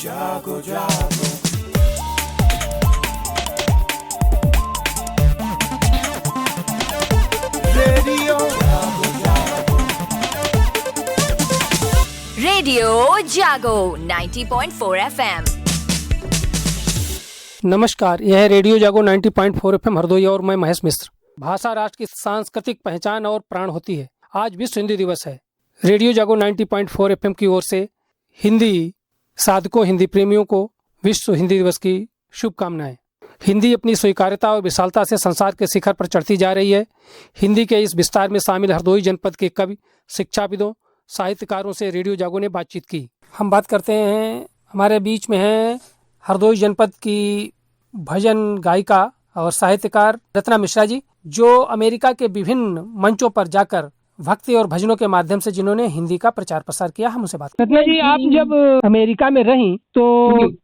जागो जागो रेडियो जागो जागो रेडियो जागो 90.4 FM। नमस्कार, यह है रेडियो जागो 90.4 FM हरदोई और मैं महेश मिश्र। भाषा राष्ट्र की सांस्कृतिक पहचान और प्राण होती है। आज विश्व हिंदी दिवस है। रेडियो जागो 90.4 FM की ओर से हिंदी साधकों, हिंदी प्रेमियों को विश्व हिंदी दिवस की शुभकामनाएं। हिंदी अपनी स्वीकार्यता और विशालता से संसार के शिखर पर चढ़ती जा रही है। हिंदी के इस विस्तार में शामिल हरदोई जनपद के कवि, शिक्षाविदों, साहित्यकारों से रेडियो जागो ने बातचीत की। हम बात करते हैं, हमारे बीच में है हरदोई जनपद की भजन गायिका और साहित्यकार रत्ना मिश्रा जी, जो अमेरिका के विभिन्न मंचों पर जाकर भक्ति और भजनों के माध्यम से जिन्होंने हिंदी का प्रचार प्रसार किया। हम उसे बात रत्ना जी, आप जब अमेरिका में रहीं तो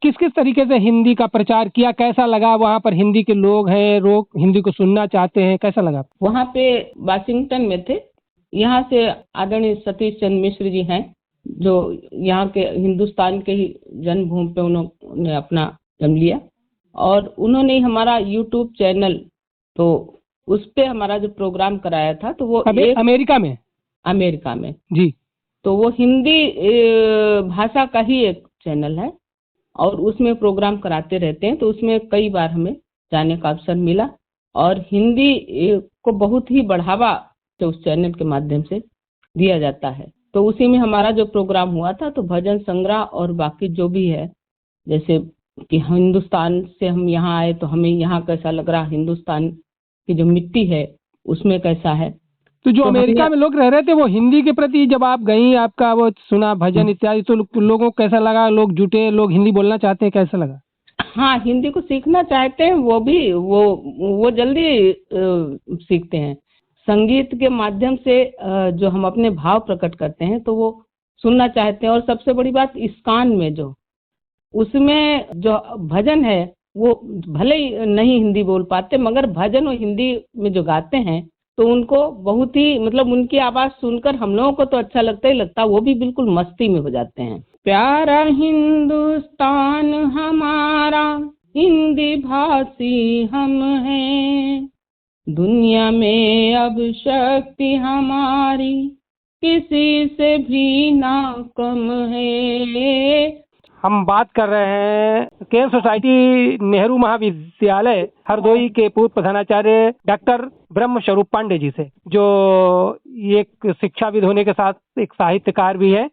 किस किस तरीके से हिंदी का प्रचार किया, कैसा लगा? वहाँ पर हिंदी के लोग हैं, लोग हिंदी को सुनना चाहते हैं, कैसा लगा? वहाँ पे वाशिंगटन में थे। यहाँ से आदरणीय सतीश चंद्र मिश्र जी हैं, जो यहाँ के हिंदुस्तान के ही जन्मभूमि पे उन्होंने अपना जन्म लिया, और उन्होंने हमारा यूट्यूब चैनल, तो उस पे हमारा जो प्रोग्राम कराया था, तो वो अमेरिका में जी, तो वो हिंदी भाषा का ही एक चैनल है और उसमें प्रोग्राम कराते रहते हैं। तो उसमें कई बार हमें जाने का अवसर मिला और हिंदी को बहुत ही बढ़ावा तो उस चैनल के माध्यम से दिया जाता है। तो उसी में हमारा जो प्रोग्राम हुआ था, तो भजन संग्रह और बाकी जो भी है, जैसे कि हिंदुस्तान से हम यहाँ आए तो हमें यहाँ कैसा लग रहा, हिंदुस्तान की जो मिट्टी है उसमें कैसा है। तो जो अमेरिका में लोग रह रहे थे, वो हिंदी के प्रति जब आप गई, आपका वो सुना भजन इत्यादि, तो लोगों को कैसा लगा? लोग जुटे, लोग हिंदी बोलना चाहते हैं, कैसा लगा? हाँ, हिंदी को सीखना चाहते हैं, वो भी वो जल्दी सीखते हैं। संगीत के माध्यम से जो हम अपने भाव प्रकट करते हैं, तो वो सुनना चाहते हैं। और सबसे बड़ी बात, इस्कान में जो उसमें जो भजन है, वो भले ही नहीं हिंदी बोल पाते, मगर भजन वो हिंदी में जो गाते हैं, तो उनको बहुत ही, मतलब उनकी आवाज़ सुनकर हम लोगों को तो अच्छा लगता ही लगता, वो भी बिल्कुल मस्ती में हो जाते हैं। प्यारा हिंदुस्तान हमारा, हिंदी भाषी हम हैं, दुनिया में अब शक्ति हमारी किसी से भी ना कम है। हम बात कर रहे हैं केन सोसाइटी नेहरू महाविद्यालय हरदोई के पूर्व प्रधानाचार्य डॉक्टर ब्रह्म स्वरूप पांडे जी से, जो एक शिक्षाविद होने के साथ एक साहित्यकार भी है।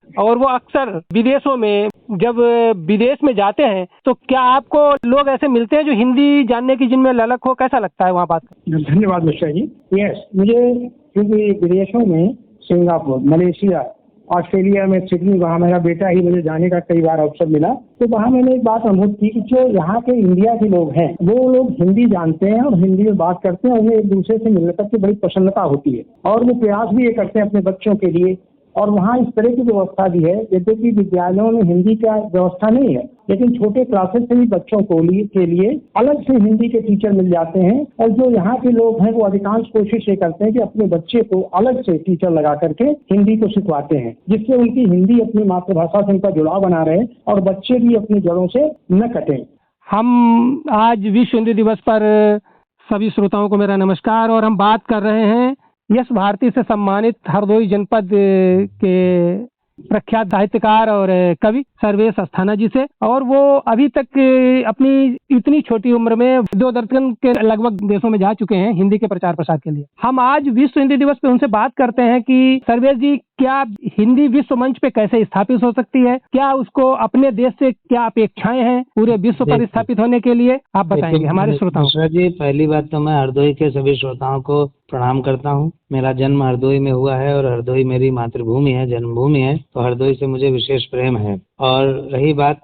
और वो अक्सर विदेशों में, जब विदेश में जाते हैं, तो क्या आपको लोग ऐसे मिलते हैं जो हिंदी जानने की जिनमें ललक हो? कैसा लगता है वहाँ बात? धन्यवाद मिश्रा जी। यस, मुझे क्योंकि विदेशों में सिंगापुर, मलेशिया, ऑस्ट्रेलिया में सिडनी, वहाँ मेरा बेटा ही मुझे जाने का कई बार अवसर मिला, तो वहाँ मैंने एक बात अनुभव की कि जो यहाँ के इंडिया के लोग हैं, वो लोग हिंदी जानते हैं और हिंदी में बात करते हैं, उन्हें एक दूसरे से मिलने तक की बड़ी प्रसन्नता होती है और वो प्रयास भी ये करते हैं अपने बच्चों के लिए। और वहाँ इस तरह की व्यवस्था भी है, जैसे कि विद्यालयों में हिंदी का व्यवस्था नहीं है, लेकिन छोटे क्लासेस से भी बच्चों के लिए अलग से हिंदी के टीचर मिल जाते हैं। और जो यहाँ के लोग हैं, वो अधिकांश कोशिश ये करते हैं कि अपने बच्चे को अलग से टीचर लगा करके हिंदी को सिखवाते हैं, जिससे उनकी हिंदी अपनी मातृभाषा से उनका जुड़ाव बना रहे और बच्चे भी अपनी जड़ों से न कटें। हम आज विश्व हिंदी दिवस पर सभी श्रोताओं को मेरा नमस्कार। और हम बात कर रहे हैं यश भारती से सम्मानित हरदोई जनपद के प्रख्यात साहित्यकार और कवि सर्वेश अस्थाना जी से। और वो अभी तक अपनी इतनी छोटी उम्र में 2 दर्जन के लगभग देशों में जा चुके हैं हिंदी के प्रचार प्रसार के लिए। हम आज विश्व हिंदी दिवस पे उनसे बात करते हैं कि सर्वेश जी, क्या हिंदी विश्व मंच पे कैसे स्थापित हो सकती है? क्या उसको अपने देश से क्या अपेक्षाएं हैं पूरे विश्व पर स्थापित होने के लिए? आप बताएंगे हमारे श्रोताओं को। जी, पहली बात तो मैं हरदोई के सभी श्रोताओं को प्रणाम करता हूँ। मेरा जन्म हरदोई में हुआ है और हरदोई मेरी मातृभूमि है, जन्मभूमि है, तो हरदोई से मुझे विशेष प्रेम है। और रही बात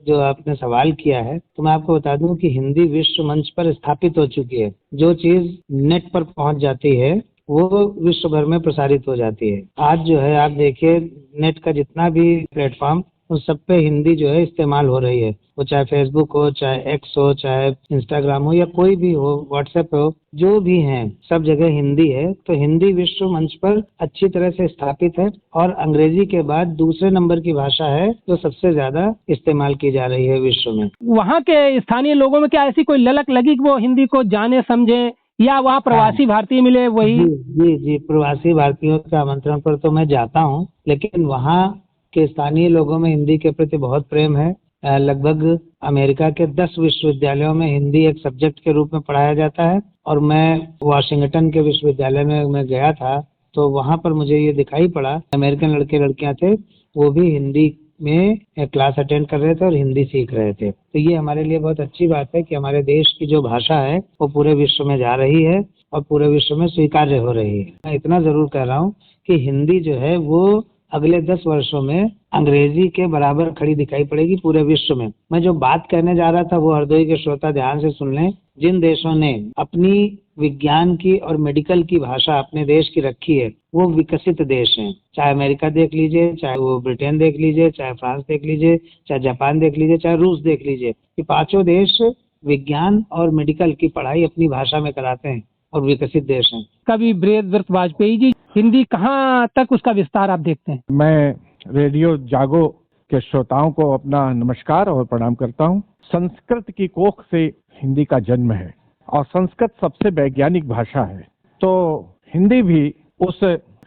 जो आपने सवाल किया है, तो मैं आपको बता दूं कि हिंदी विश्व मंच पर स्थापित हो चुकी है। जो चीज नेट पर पहुंच जाती है वो विश्व भर में प्रसारित हो जाती है। आज जो है, आप देखिए, नेट का जितना भी प्लेटफॉर्म उन सब पे हिंदी जो है इस्तेमाल हो रही है। वो चाहे फेसबुक हो, चाहे एक्स हो, चाहे इंस्टाग्राम हो या कोई भी हो, व्हाट्सएप हो, जो भी हैं सब जगह हिंदी है। तो हिंदी विश्व मंच पर अच्छी तरह से स्थापित है और अंग्रेजी के बाद दूसरे नंबर की भाषा है जो सबसे ज्यादा इस्तेमाल की जा रही है विश्व में। वहाँ के स्थानीय लोगों में क्या ऐसी कोई ललक लगी कि वो हिंदी को जाने समझे, या वहाँ प्रवासी भारतीय मिले वही? जी, प्रवासी भारतीयों के आमंत्रण पर तो मैं जाता हूँ, लेकिन वहाँ के स्थानीय लोगों में हिंदी के प्रति बहुत प्रेम है। लगभग अमेरिका के 10 विश्वविद्यालयों में हिंदी एक सब्जेक्ट के रूप में पढ़ाया जाता है और मैं वाशिंगटन के विश्वविद्यालय में मैं गया था तो वहाँ पर मुझे ये दिखाई पड़ा, अमेरिकन लड़के लड़कियाँ थे, वो भी हिंदी में क्लास अटेंड कर रहे थे और हिंदी सीख रहे थे। तो ये हमारे लिए बहुत अच्छी बात है कि हमारे देश की जो भाषा है वो पूरे विश्व में जा रही है और पूरे विश्व में स्वीकार्य हो रही है। मैं इतना जरूर कह रहा हूँ कि हिंदी जो है वो अगले 10 वर्षों में अंग्रेजी के बराबर खड़ी दिखाई पड़ेगी पूरे विश्व में। मैं जो बात कहने जा रहा था वो हरदोई के श्रोता ध्यान से सुन लें। जिन देशों ने अपनी विज्ञान की और मेडिकल की भाषा अपने देश की रखी है वो विकसित देश हैं। चाहे अमेरिका देख लीजिए, चाहे वो ब्रिटेन देख लीजिए, चाहे फ्रांस देख लीजिए, चाहे जापान देख लीजिए, चाहे रूस देख लीजिए, ये पांचों देश विज्ञान और मेडिकल की पढ़ाई अपनी भाषा में कराते हैं और विकसित देश हैं। कवि बृहदव्रत वाजपेयी जी, हिंदी कहाँ तक उसका विस्तार आप देखते हैं? मैं रेडियो जागो के श्रोताओं को अपना नमस्कार और प्रणाम करता हूँ। संस्कृत की कोख से हिंदी का जन्म है और संस्कृत सबसे वैज्ञानिक भाषा है, तो हिंदी भी उस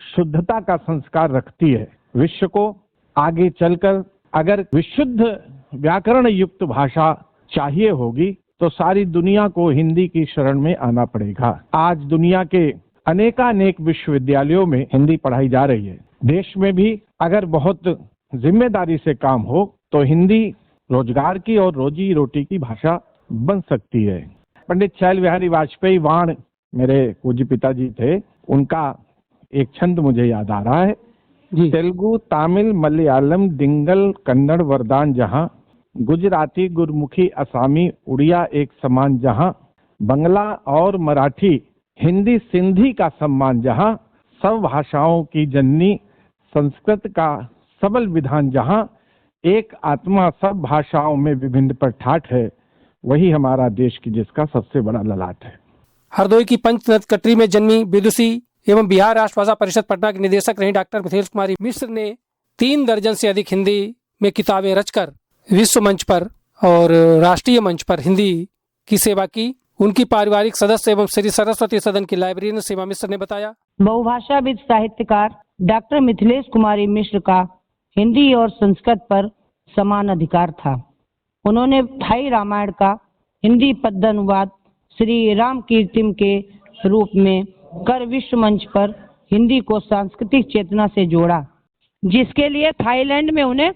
शुद्धता का संस्कार रखती है। विश्व को आगे चलकर अगर विशुद्ध व्याकरण युक्त भाषा चाहिए होगी तो सारी दुनिया को हिंदी की शरण में आना पड़ेगा। आज दुनिया के अनेकानेक विश्वविद्यालयों में हिंदी पढ़ाई जा रही है। देश में भी अगर बहुत जिम्मेदारी से काम हो तो हिंदी रोजगार की और रोजी रोटी की भाषा बन सकती है। पंडित शैल बिहारी वाजपेयी वाण मेरे पूज्य पिताजी थे, उनका एक छंद मुझे याद आ रहा है। तेलुगु, तमिल, मलयालम, दिंगल, कन्नड़, वरदान जहां, गुजराती, गुरमुखी, असामी, उड़िया एक समान जहां, बंगला और मराठी, हिंदी, सिंधी का सम्मान जहां, सब भाषाओं की जननी संस्कृत का सबल विधान जहां, एक आत्मा सब भाषाओं में विभिन्न पर ठाठ है, वही हमारा देश की जिसका सबसे बड़ा ललाट है। हरदोई की पंचनद कटरी में जन्मी विदुषी एवं बिहार राष्ट्रभाषा परिषद पटना की निदेशक रही डॉक्टर मिथिलेश कुमारी मिश्र ने 3 दर्जन से अधिक हिंदी में किताबें रचकर विश्व मंच पर और राष्ट्रीय मंच पर हिंदी की सेवा की। उनकी पारिवारिक सदस्य एवं श्री सरस्वती सदन की लाइब्रेरियन सीमा मिश्र ने बताया, बहुभाषाविद साहित्यकार डॉक्टर मिथिलेश कुमारी मिश्र का हिंदी और संस्कृत पर समान अधिकार था। उन्होंने थाई रामायण का हिंदी पद्य अनुवाद श्री राम कीर्तिम के रूप में कर विश्व मंच पर हिंदी को सांस्कृतिक चेतना से जोड़ा, जिसके लिए थाईलैंड में उन्हें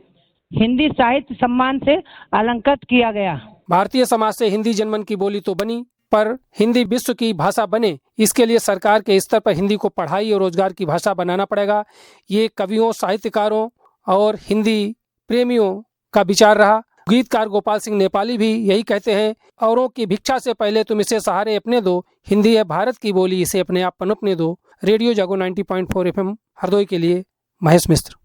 हिंदी साहित्य सम्मान से अलंकृत किया गया। भारतीय समाज से हिंदी जनमन की बोली तो बनी, पर हिंदी विश्व की भाषा बने इसके लिए सरकार के स्तर पर हिंदी को पढ़ाई और रोजगार की भाषा बनाना पड़ेगा। ये कवियों, साहित्यकारों और हिंदी प्रेमियों का विचार रहा। गीतकार गोपाल सिंह नेपाली भी यही कहते हैं, औरों की भिक्षा से पहले तुम इसे सहारे अपने दो, हिंदी है भारत की बोली, इसे अपने आप पनपने दो। रेडियो जागो 90.4 FM हरदोई के लिए महेश मिश्र।